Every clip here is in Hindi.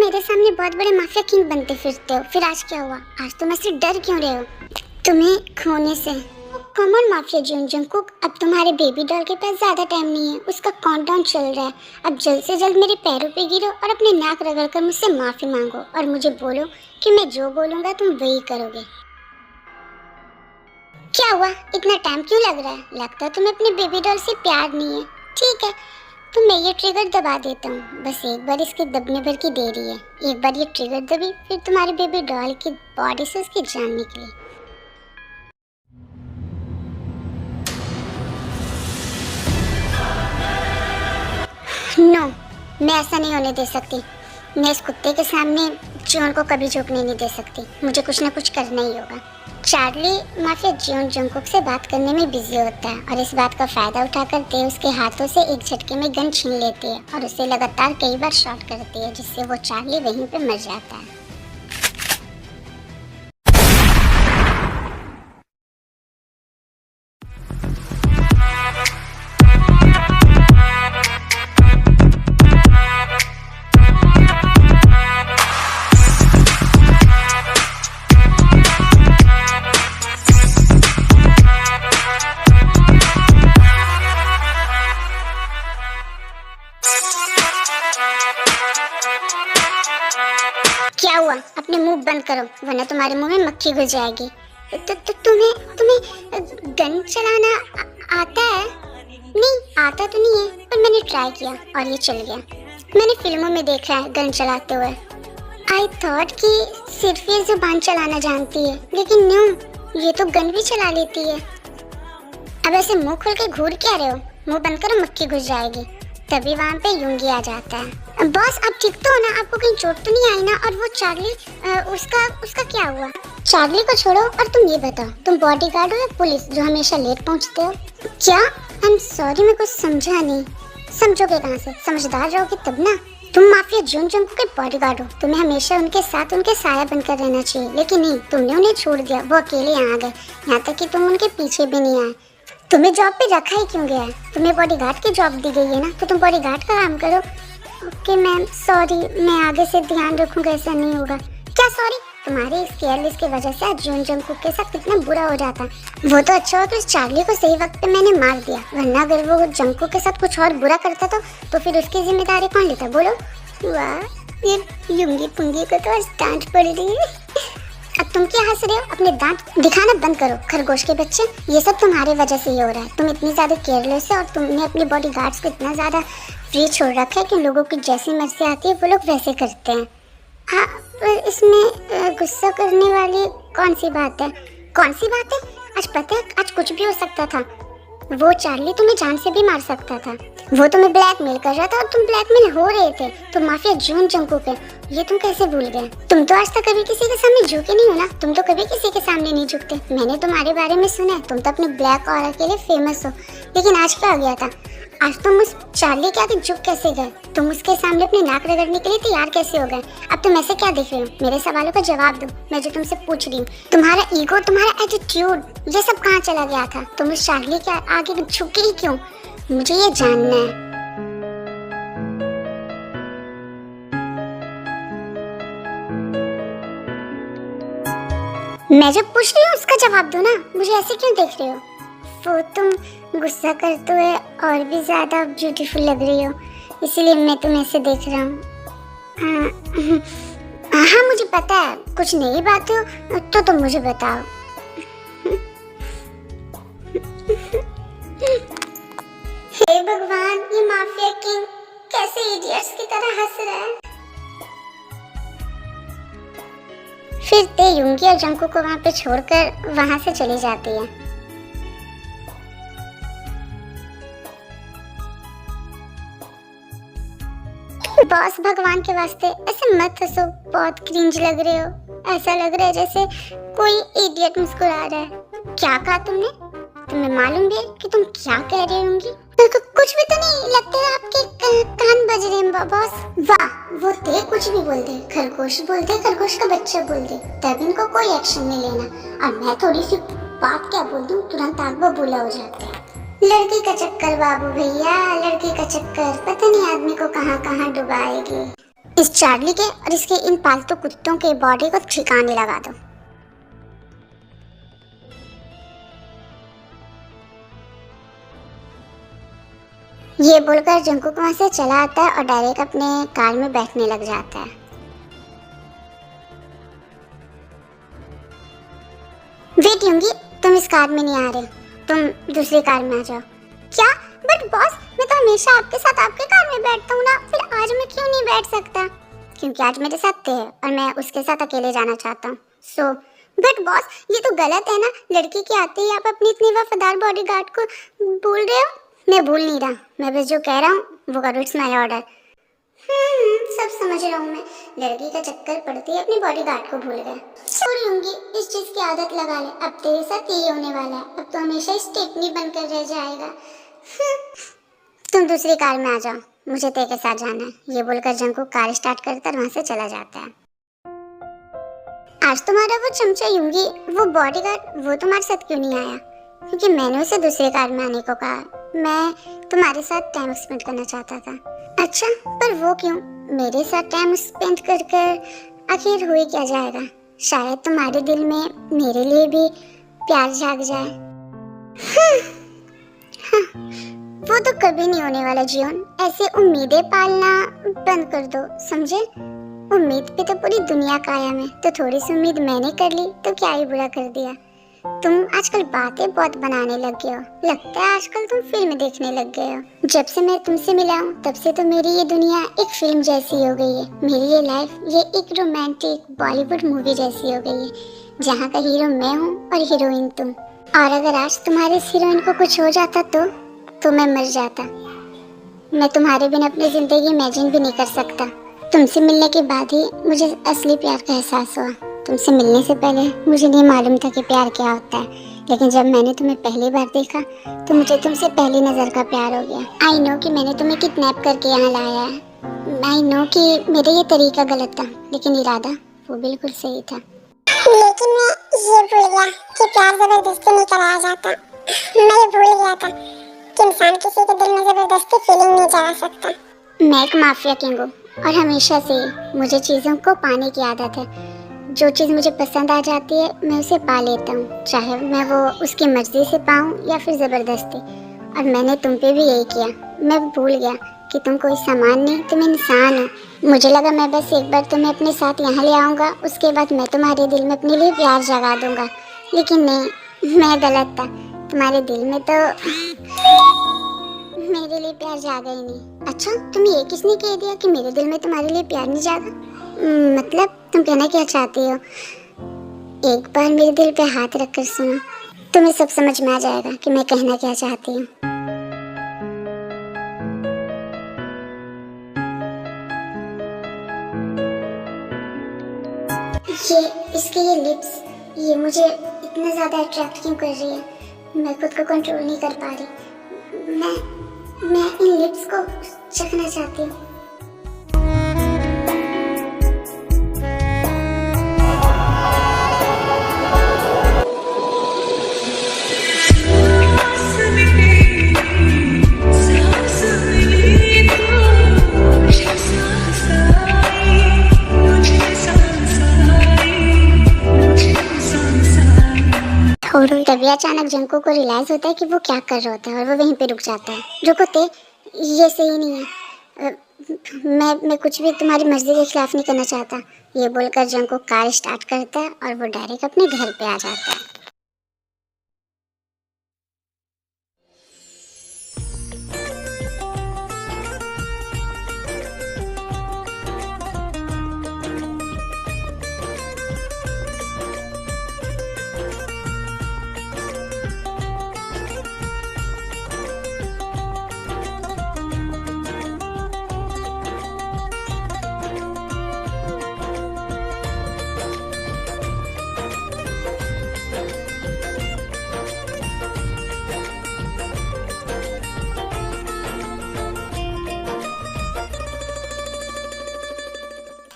मेरे सामने बहुत बड़े माफिया किंग बनते फिरते हो, फिर आज क्या हुआ? आज तुम ऐसे डर क्यों रहे हो? तुम्हें खोने से। कॉमन माफिया जंगकुक, अब तुम्हारे बेबी डॉल के पास ज्यादा टाइम नहीं है, उसका काउंटडाउन चल रहा है। अब जल्द से जल्द मेरे पैरों पे गिरो और अपने नाक रगड़कर मुझसे माफी मांगो और मुझे बोलो कि मैं जो बोलूंगा तुम वही करोगे। क्या हुआ? इतना टाइम क्यों लग रहा है? लगता है तुम्हें अपने बेबी डॉल से प्यार नहीं है। ठीक है, तो मैं ये ट्रिगर दबा देता हूँ, बस एक बार इसके दबने भर की देरी है। एक बार ये ट्रिगर दबी, फिर तुम्हारे बेबी डॉल की बॉडी से उसकी जान निकली। नो, मैं ऐसा नहीं होने दे सकती। मैं इस कुत्ते के सामने जियोन को कभी झुकने नहीं दे सकती। मुझे कुछ ना कुछ करना ही होगा। चार्ली माफिया जियोन जंगकुक से बात करने में बिजी होता है और इस बात का फायदा उठाकर ते उसके हाथों से एक झटके में गन छीन लेती है और उसे लगातार कई बार शॉट करती है, जिससे वो चार्ली वहीं पे मर जाता है। क्या हुआ? अपने मुंह बंद करो वरना तुम्हारे मुंह में मक्खी घुस जाएगी। तुम्हें गन चलाना आता है? नहीं आता तो नहीं है, पर मैंने ट्राई किया और ये चल गया। मैंने फिल्मों में देखा है गन चलाते हुए। आई थॉट कि सिर्फ ये जुबान चलाना जानती है, लेकिन नो, ये तो गन भी चला लेती है। अब ऐसे मुंह खोल के घूर क्या रहे हो? मुंह बंद करो, मक्खी घुस जाएगी। तभी वहाँ पे युंगी आ जाता है। बॉस आप ठीक तो हो ना? आपको कहीं चोट तो नहीं आई ना? और वो चार्ली, उसका क्या हुआ? चार्ली को छोड़ो और तुम ये बताओ, तुम बॉडीगार्ड हो या पुलिस जो हमेशा लेट पहुँचते हो? क्या? आई एम सॉरी, मैं कुछ समझा नहीं। समझोगे कहाँ से? समझदार रहोगे तब ना। तुम माफिया जियोन जंगकुक के बॉडीगार्ड हो, तुम्हें हमेशा उनके साथ उनके साया बनकर रहना चाहिए, लेकिन नहीं, तुमने उन्हें छोड़ दिया। वो अकेले यहाँ आ गए, यहाँ तक कि तुम उनके पीछे भी नहीं आए। तुम्हें जॉब पे रखा ही क्यों गया है? तुम्हें बॉडीगार्ड की जॉब दी गई है ना, तो तुम बॉडीगार्ड का काम करो। ओके मैम, सॉरी, मैं आगे से ध्यान रखूंगा, ऐसा नहीं होगा। क्या सॉरी? तुम्हारे इस केयरलेस की वजह से आज जियोन जंगकुक के साथ कितना बुरा हो जाता। वो तो अच्छा हो कि उस चार्ली को सही वक्त पे मैंने मार दिया, वरना अगर वो जंगकुक के साथ कुछ और बुरा करता तो फिर उसकी जिम्मेदारी कौन लेता? बोलो। वाह, ये युंगी पुंगी को तो आज डांट पड़ रही है। अब तुम क्या हंस रहे हो? अपने दांत दिखाना बंद करो खरगोश के बच्चे। ये सब तुम्हारे वजह से ही हो रहा है। तुम इतनी ज्यादा केयरलेस है और तुमने अपनी बॉडी गार्ड्स को इतना ज्यादा फ्री छोड़ रखा है कि लोगों की जैसी मर्जी आती है वो लोग वैसे करते हैं। हाँ, इसमें गुस्सा करने वाली कौन सी बात है? कौन सी बात है? आज पता है, आज कुछ भी हो सकता था। वो चार्ली तुम्हें जान से भी मार सकता था। वो तुम्हें ब्लैकमेल कर रहा था और तुम ब्लैकमेल हो रहे थे। तुम माफिया जियोन जंगकुक है, ये तुम कैसे भूल गए? तुम तो आज तक कभी किसी के सामने झुके नहीं हो ना। तुम तो कभी किसी के सामने नहीं झुकते। मैंने तुम्हारे बारे में सुना है, तुम तो अपने ब्लैक ऑरा के लिए फेमस हो। लेकिन आज क्या हो गया था? आज तुम उस चार्ली के आगे झुक कैसे गए? तुम उसके सामने अपनी नाक रगड़ने के लिए तैयार कैसे हो गए? अब तुम ऐसे क्या देख रहे हो? मेरे सवालों का जवाब दो, मैं जो तुमसे पूछ रही हूँ। तुम्हारा ईगो, तुम्हारा एटीट्यूड, ये सब कहाँ चला गया था? तुम उस चार्ली के आगे झुके ही क्यों? मुझे ये जानना है। मैं जब पूछ रही हूँ उसका जवाब दो ना, मुझे ऐसे क्यों देख रहे हो? वो तुम गुस्सा करते हुए और भी ज्यादा ब्यूटीफुल लग रही हो, इसीलिए मैं तुम्हें ऐसे देख रहा हूँ। हाँ, मुझे पता है, कुछ नई बात हो तो तुम मुझे बताओ। हे भगवान, ये माफिया किंग कैसे इडियट्स की तरह हंस रहा है। फिर ते युंगी और जंगकुक को वहाँ पे छोड़कर वहाँ से चली जाती है। बॉस, भगवान के वास्ते ऐसे मत हंसो, बहुत क्रिंज लग रहे हो। ऐसा लग रहा है जैसे कोई इडियट मुस्कुरा रहा है। क्या कहा तुमने? तुम्हें मालूम भी है कि तुम क्या कह रही होंगी? कुछ भी तो नहीं, लगता है आपके कान बज रहे हैं बॉस। वाह, वो ते कुछ भी बोल दे, खरगोश बोल दे, खरगोश का बच्चा बोल दे, तब इनको कोई एक्शन नहीं लेना। और मैं थोड़ी सी बात क्या बोल दूं, तुरंत आग बबूला हो जाते हैं। लड़की का चक्कर बाबू भैया, लड़की का चक्कर, पता नहीं आदमी को कहाँ कहाँ डुबाएगी। इस चार्ली के और इसके इन पालतू कुत्तों के बॉडी को ठिकाने लगा दो। ये बोलकर जंकुक वहां से चला आता है और डायरेक्ट अपने कार में बैठने लग जाता है। वेट यूंगी, तुम इस कार में नहीं आ रहे, तुम दूसरी कार में आ जाओ। क्या? बट बॉस, मैं तो हमेशा आपके साथ आपके कार में बैठता हूँ ना, फिर आज मैं क्यों नहीं बैठ सकता? क्योंकि आज मेरे साथ थे और मैं उसके साथ अकेले जाना चाहता हूँ। सो बट बॉस, ये तो गलत है ना, लड़की के आते ही आप अपनी इतनी वफादार बॉडीगार्ड को भूल रहे हो। मैं भूल नहीं रहा, मैं बस जो कह रहा हूँ वो करो, इट्स माय ऑर्डर। सब समझ रहा हूँ मैं, लड़की का चक्कर पड़ती है अपनी बॉडीगार्ड को भूल गए। छोड़ लूंगी, इस चीज की आदत लगा ले, अब तेरे साथ यही होने वाला है, अब तो हमेशा स्टेपनी बनकर रह जाएगा। तुम दूसरी कार में आ जाओ, मुझे तेरे के साथ जाना है। ये बोलकर जंकुक कार स्टार्ट करता वहां से चला जाता है। आज तुम्हारा वो चमचा यूंगी, वो बॉडीगार्ड, वो तुम्हारे साथ क्यों नहीं आया? क्योंकि मैंने उसे दूसरी कार में आने को कहा, मैं तुम्हारे साथ टाइम स्पेंड करना चाहता था। अच्छा, पर वो क्यों? मेरे साथ टाइम स्पेंड कर कर आखिर हुई क्या जाएगा? शायद तुम्हारे दिल में मेरे लिए भी प्यार जाग जाए। हाँ, वो तो कभी नहीं होने वाला जियोन, ऐसे उम्मीदें पालना बंद कर दो, समझे? उम्मीद पे तो पूरी दुनिया कायम है, तो थोड़ी सी उम्मीद मैंने कर ली तो क्या ही बुरा कर दिया। तुम आजकल बातें बहुत बनाने लग गए हो, लगता है आजकल तुम फिल्म देखने लग गए हो। जब से मैं तुमसे मिला हूँ तब से तो मेरी ये दुनिया एक फिल्म जैसी हो गई है। मेरी ये लाइफ ये एक रोमांटिक बॉलीवुड मूवी जैसी हो गई है, जहाँ का हीरो मैं हूँ और हीरोइन तुम। और अगर आज तुम्हारे इस हीरोइन को कुछ हो जाता तो मैं मर जाता। मैं तुम्हारे बिना अपनी जिंदगी इमेजिन भी नहीं कर सकता। तुमसे मिलने के बाद ही मुझे असली प्यार का एहसास हुआ। तुमसे मिलने से पहले मुझे नहीं मालूम था कि प्यार क्या होता है, लेकिन जब मैंने तुम्हें पहली बार देखा तो मुझे तुमसे पहली नज़र का प्यार हो गया। आई नो कि मैंने तुम्हें किडनैप करके यहाँ लाया है। आई नो कि मेरा ये तरीका गलत था, लेकिन इरादा वो बिल्कुल सही था। लेकिन मैं ये भूल गया कि प्यार जबरदस्ती नहीं कराया जाता। मैं ये भूल गया था कि इंसान किसी के दिल में जबरदस्ती फीलिंग नहीं जगा सकता। मैं एक माफिया किंग हूँ और हमेशा से मुझे चीज़ों को पाने की आदत है। जो चीज़ मुझे पसंद आ जाती है मैं उसे पा लेता हूँ, चाहे मैं वो उसकी मर्जी से पाऊँ या फिर ज़बरदस्ती। और मैंने तुम पे भी यही किया। मैं भूल गया कि तुम कोई सामान नहीं, तुम इंसान हो। मुझे लगा मैं बस एक बार तुम्हें अपने साथ यहाँ ले आऊँगा, उसके बाद मैं तुम्हारे दिल में अपने लिए प्यार जगा दूँगा, लेकिन नहीं, मैं गलत था। तुम्हारे दिल में तो मेरे लिए प्यार जागा ही नहीं। अच्छा, तुम ये किसने कह दिया कि मेरे दिल में तुम्हारे लिए प्यार नहीं जागा? मतलब तुम कहना क्या चाहती हो? एक बार मेरे दिल पे हाथ रखकर सुनो, तुम्हें सब समझ में आ जाएगा कि मैं कहना क्या चाहती हूँ। इसके ये लिप्स, ये मुझे इतना ज़्यादा अट्रैक्ट क्यों कर रही है? मैं खुद को कंट्रोल नहीं कर पा रही। मैं इन लिप्स को चखना चाहती हूँ। तभी अचानक जंको को रियलाइज होता है कि वो क्या कर रहा होता है और वो वहीं पे रुक जाता है। रुको ते, ये सही नहीं है। मैं कुछ भी तुम्हारी मर्जी के खिलाफ नहीं करना चाहता। ये बोलकर जंको कार स्टार्ट करता है और वो डायरेक्ट अपने घर पे आ जाता है।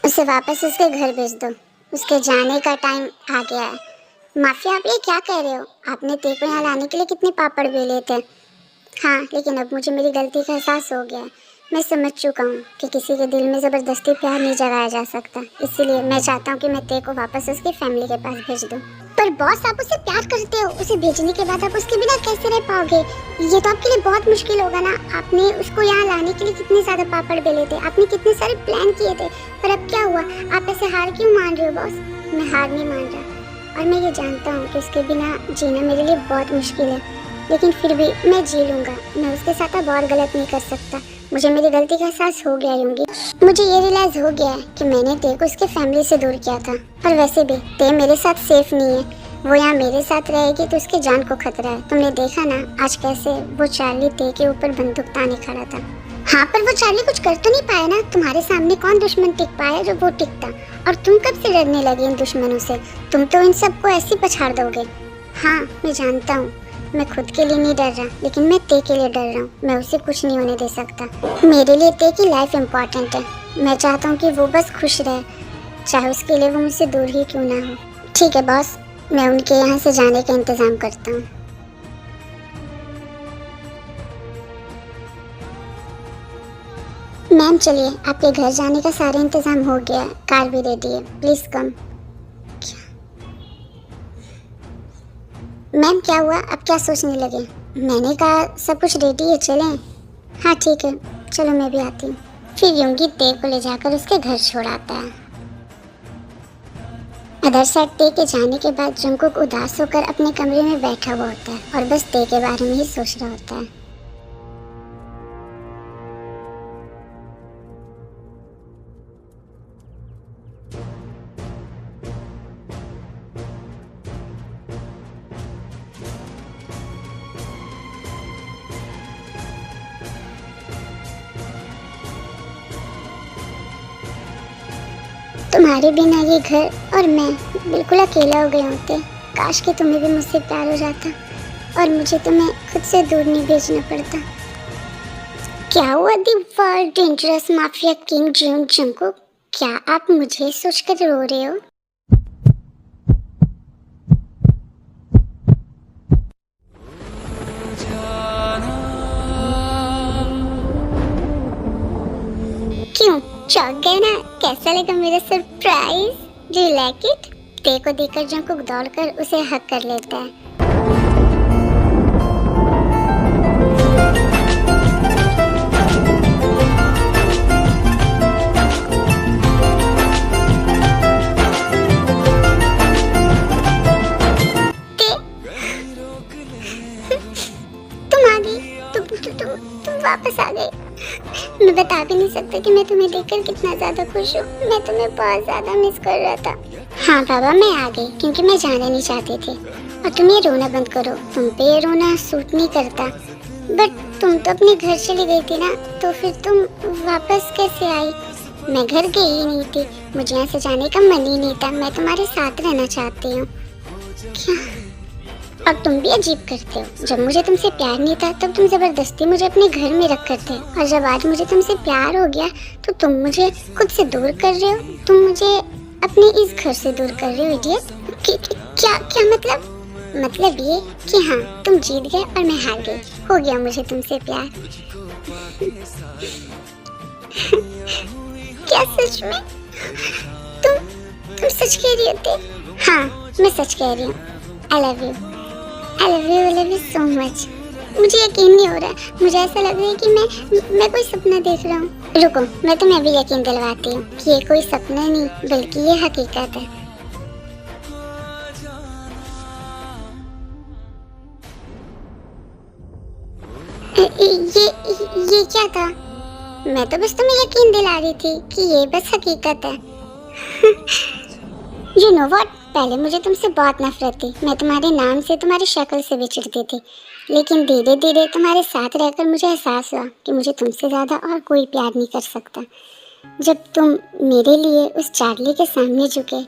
उसे वापस उसके घर भेज दो, उसके जाने का टाइम आ गया है। माफिया, आप ये क्या कह रहे हो? आपने ते को यहाँ लाने के लिए कितने पापड़ बेले थे। हाँ, लेकिन अब मुझे मेरी गलती का एहसास हो गया है। मैं समझ चुका हूँ कि किसी के दिल में ज़बरदस्ती प्यार नहीं जगाया जा सकता, इसीलिए मैं चाहता हूँ कि मैं तेरे को वापस उसकी फैमिली के पास भेज दूँ। पर बॉस, आप उसे प्यार करते हो, उसे भेजने के बाद आप उसके बिना कैसे रह पाओगे? ये तो आपके लिए बहुत मुश्किल होगा ना। आपने उसको यहाँ लाने के लिए कितने ज़्यादा पापड़ बेले थे, आपने कितने सारे प्लान किए थे, पर अब क्या हुआ? आप ऐसे हार क्यों मान रहे हो बॉस? मैं हार नहीं मान रहा, और मैं ये जानता हूँ कि उसके बिना जीना मेरे लिए बहुत मुश्किल है, लेकिन फिर भी मैं जी लूँगा। मैं उसके साथ अब और गलत नहीं कर सकता। मुझे मेरी गलती का एहसास हो गया यूंगी। मुझे ये रियलाइज हो गया है कि मैंने ते को उसके फैमिली से दूर किया था, और वैसे भी ते मेरे साथ सेफ नहीं है। वो यहाँ मेरे साथ रहेगी तो उसके जान को खतरा है। तुमने देखा ना आज कैसे वो चार्ली ते के ऊपर बंदूक ताने खड़ा था। हाँ, पर वो चार्ली कुछ कर तो नहीं पाया ना। तुम्हारे सामने कौन दुश्मन टिक पाया जो वो टिकता? और तुम कब से डरने लगे इन दुश्मनों से? तुम तो इन सबको ऐसे पछाड़ दोगे। हाँ, मैं जानता हूँ, मैं खुद के लिए नहीं डर रहा, लेकिन मैं ते के लिए डर रहा हूँ। मैं उसे कुछ नहीं होने दे सकता। मेरे लिए ते की लाइफ इम्पोर्टेंट है। मैं चाहता हूँ कि वो बस खुश रहे, चाहे उसके लिए वो मुझसे दूर ही क्यों ना हो। ठीक है बॉस, मैं उनके यहाँ से जाने का इंतज़ाम करता हूँ। मैम चलिए, आपके घर जाने का सारा इंतज़ाम हो गया है, कार भी रेडी है, प्लीज़ कम। मैम क्या हुआ, अब क्या सोचने लगे? मैंने कहा सब कुछ रेडी है, चलें? हाँ ठीक है, चलो मैं भी आती हूँ। फिर यूंगी ते को ले जाकर उसके घर छोड़ाता है। अदर साइड ते के जाने के बाद जंगकुक उदास होकर अपने कमरे में बैठा हुआ होता है और बस ते के बारे में ही सोच रहा होता है। तुम्हारे बिना ये घर और मैं बिल्कुल अकेला हो गए होते। काश कि तुम्हें भी मुझसे प्यार हो जाता और मुझे तुम्हें खुद से दूर नहीं भेजना पड़ता। क्या हुआ the world dangerous mafia king Jeon Jungkook? क्या आप मुझे सोचकर रो रहे हो? क्यों चौंक गए ना? कैसा लगा मेरा surprise? Do you like it? ते को देखकर जंगकुक दौड़कर उसे हक कर लेता है। तुम आ गई, तुम वापस आ गए। मैं बता भी नहीं सकता कि मैं तुम्हें देखकर कितना ज्यादा खुश हूँ। मैं तुम्हें बहुत ज्यादा मिस कर रहा था। हाँ बाबा, मैं आ गई क्योंकि मैं जाना नहीं चाहती थी। और तुम ये रोना बंद करो, तुम पे ये रोना सूट नहीं करता। बट तुम तो अपने घर चली गई थी ना, तो फिर तुम वापस कैसे आई? मैं घर गई ही नहीं थी, मुझे यहाँ से जाने का मन ही नहीं था। मैं तुम्हारे साथ रहना चाहती हूँ। क्या? और तुम भी अजीब करते हो। जब मुझे तुमसे प्यार नहीं था तब तुम जबरदस्ती मुझे अपने घर में रख कर थे, और जब आज मुझे तुमसे प्यार हो गया तो तुम मुझे खुद से दूर कर रहे हो। तुम मुझे अपने इस घर से दूर कर रहे हो इडियट। क्या क्या मतलब ये कि हाँ, तुम जीत गए और मैं हार गई। हो गया मुझे तुमसे प्यार। क्या सच में? तुम सच कह रही होती? हाँ, मैं सच कह रही हूँ। I love you so much। मुझे यकीन नहीं हो रहा। मुझे ऐसा लग रहा है कि मैं कोई सपना देख रहा हूँ। रुको, मैं तुम्हें अभी यकीन दिलवाती हूँ कि ये कोई सपना नहीं बल्कि ये हकीकत है। ये क्या था? मैं तो बस तुम्हें यकीन दिला रही थी कि ये बस हकीकत है। You know what? पहले मुझे तुमसे बहुत नफरत थी। मैं तुम्हारे नाम से, तुम्हारी शक्ल से भी चिढ़ती थी, लेकिन धीरे धीरे तुम्हारे साथ रहकर मुझे एहसास हुआ कि मुझे तुमसे ज़्यादा और कोई प्यार नहीं कर सकता। जब तुम मेरे लिए उस चार्ली के सामने झुके,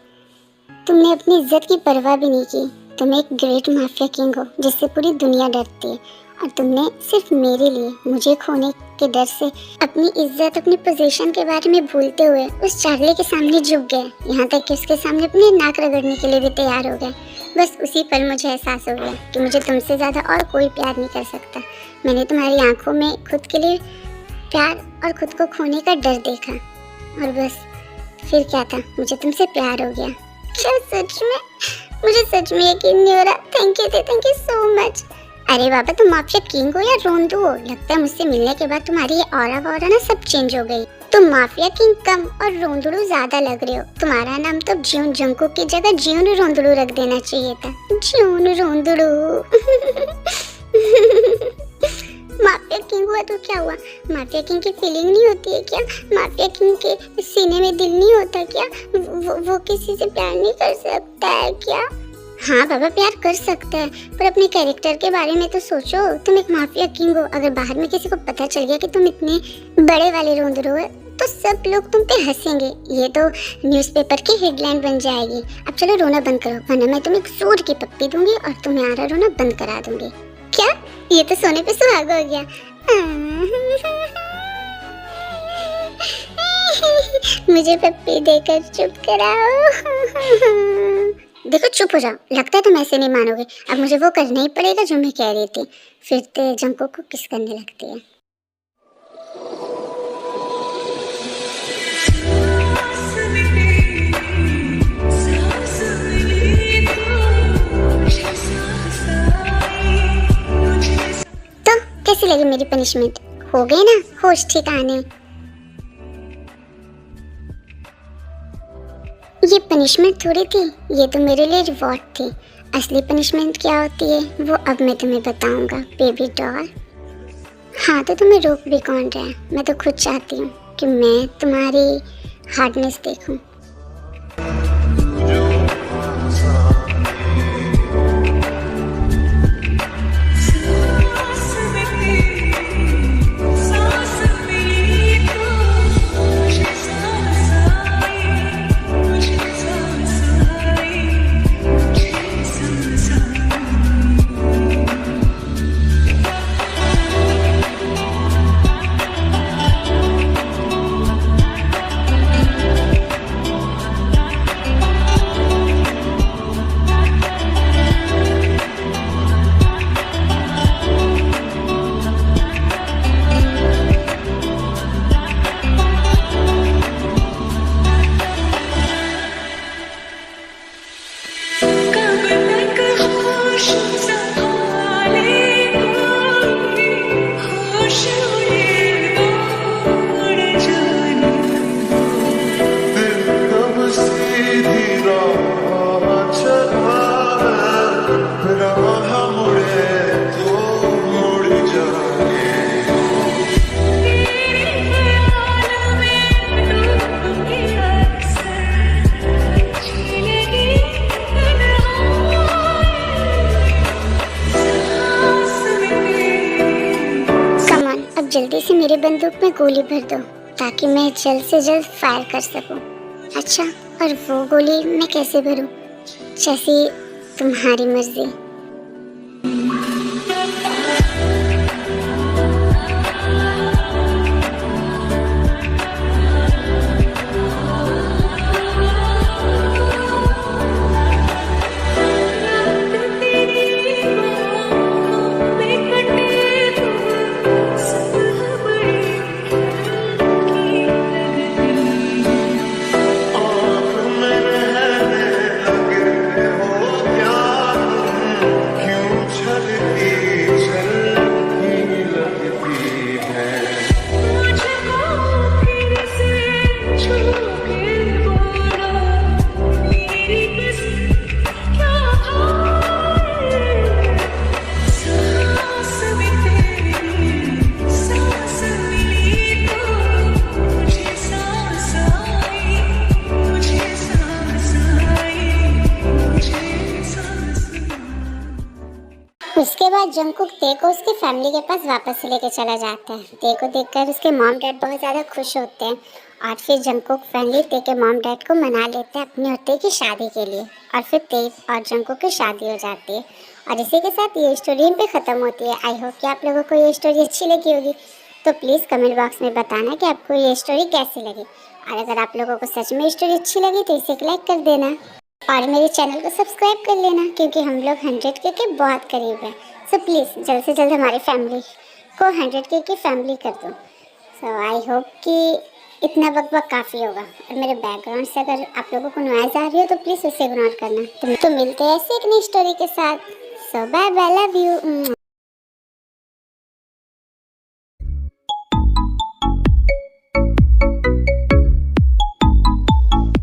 तुमने अपनी इज्जत की परवाह भी नहीं की। तुम एक ग्रेट माफिया किंग हो जिससे पूरी दुनिया डरती है, और तुमने सिर्फ मेरे लिए, मुझे खोने के डर से अपनी इज्जत, अपनी पोजीशन के बारे में भूलते हुए उस चार्ली के सामने झुक गए, यहाँ तक कि उसके सामने अपनी नाक रगड़ने के लिए भी तैयार हो गए। बस उसी पल मुझे एहसास हो गया कि मुझे तुमसे ज़्यादा और कोई प्यार नहीं कर सकता। मैंने तुम्हारी आंखों में खुद के लिए प्यार और खुद को खोने का डर देखा और बस फिर क्या था, मुझे तुमसे प्यार हो गया। क्या सच में? मुझे सच में यकीन नहीं हो रहा। Thank you so much. अरे बाबा, तुम माफिया किंग हो या रोंदू हो? लगता है मुझसे मिलने के बाद तुम्हारी ये ऑरा वॉरा ना सब चेंज हो गई। तुम माफिया किंग कम और रोंदड़ू ज्यादा लग रहे हो। तुम्हारा नाम तो जियोन जंकुक की जगह जियोन रोंदड़ू रख देना चाहिए था। जियोन रोंदड़ू। माफिया किंग हुआ तो क्या हुआ? माफिया किंग की फीलिंग नहीं होती है क्या? माफिया किंग के सीने में दिल नहीं होता क्या? वो किसी से प्यार नहीं कर सकता है क्या? हाँ बाबा, प्यार कर सकता है, पर अपने कैरेक्टर के बारे में तो सोचो। तुम एक माफिया किंग हो, अगर बाहर में किसी को पता चल गया कि तुम इतने बड़े वाले रोंदड़ू हो तो सब लोग तुम पे हंसेंगे। ये तो न्यूज़पेपर की हेडलाइन बन जाएगी। अब चलो रोना बंद करो, वरना मैं तुम्हें एक जोर की पप्पी दूंगी और तुम्हें आरा रोना बंद करा दूंगी। क्या? ये तो सोने पे सुहागा हो गया। मुझे पप्पी देकर चुप कराओ। देखो चुप हो जाओ, लगता है तुम ऐसे नहीं मानोगे। अब मुझे वो करना ही पड़ेगा जो मैं कह रही थी। फिर तो जंकुक को किस करने लगती है। तो कैसी लगी मेरी पनिशमेंट? हो गई ना होश ठिकाने? ये पनिशमेंट थोड़ी थी, ये तो मेरे लिए रिवॉर्ड थी। असली पनिशमेंट क्या होती है वो अब मैं तुम्हें बताऊंगा बेबी डॉल। हाँ तो तुम्हें रोक भी कौन रहा है? मैं तो खुद चाहती हूँ कि मैं तुम्हारी हार्डनेस देखूं। जल्दी से मेरे बंदूक में गोली भर दो ताकि मैं जल्द से जल्द फायर कर सकूं। अच्छा, और वो गोली मैं कैसे भरूं? जैसी तुम्हारी मर्जी। उसके बाद जंकुक ते को उसके फैमिली के पास वापस लेके चला जाता है। ते को देखकर उसके मॉम डैड बहुत ज़्यादा खुश होते हैं और फिर जंकुक फैमिली ते के मॉम डैड को मना लेते हैं अपनी और ते की शादी के लिए, और फिर ते और जंकुक की शादी हो जाती है। और इसी के साथ ये स्टोरी यहीं पे ख़त्म होती है। आई होप कि आप लोगों को ये स्टोरी अच्छी लगी होगी, तो प्लीज़ कमेंट बॉक्स में बताना कि आपको ये स्टोरी कैसी लगी। और अगर आप लोगों को सच में स्टोरी अच्छी लगी तो इसे लाइक कर देना और मेरे चैनल को सब्सक्राइब कर लेना, क्योंकि हम लोग 100K के बहुत करीब हैं। सो प्लीज़ जल्द से जल्द हमारी फैमिली को 100K की फैमिली कर दो। सो आई होप कि इतना बकबक काफ़ी होगा। और मेरे बैकग्राउंड से अगर आप लोगों को नॉइज़ आ रही हो तो प्लीज़ उसे इग्नोर करना। तो मिलते हैं ऐसे एक नई स्टोरी के साथ। सो बाय बाय, लव यू।